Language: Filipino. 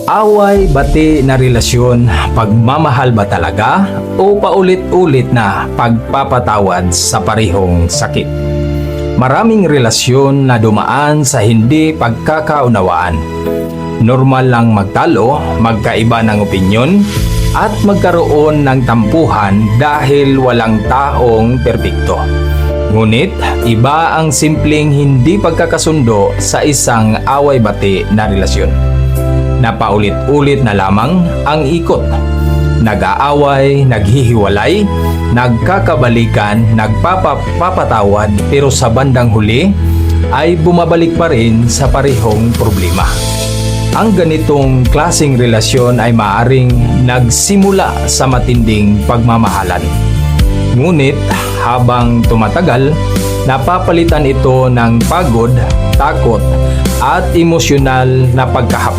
Away, bati na relasyon, pagmamahal ba talaga o paulit-ulit na pagpapatawad sa parehong sakit? Maraming relasyon na dumaan sa hindi pagkakaunawaan. Normal lang magtalo, magkaiba ng opinyon, at magkaroon ng tampuhan dahil walang taong perpekto. Ngunit, iba ang simpleng hindi pagkakasundo sa isang away-bati na relasyon. Napaulit-ulit na lamang ang ikot. Nag-aaway, naghihiwalay, nagkakabalikan, nagpapatawad, pero sa bandang huli ay bumabalik pa rin sa parehong problema. Ang ganitong klaseng relasyon ay maaring nagsimula sa matinding pagmamahalan. Ngunit habang tumatagal, napapalitan ito ng pagod, takot at emosyonal na pagkahapon.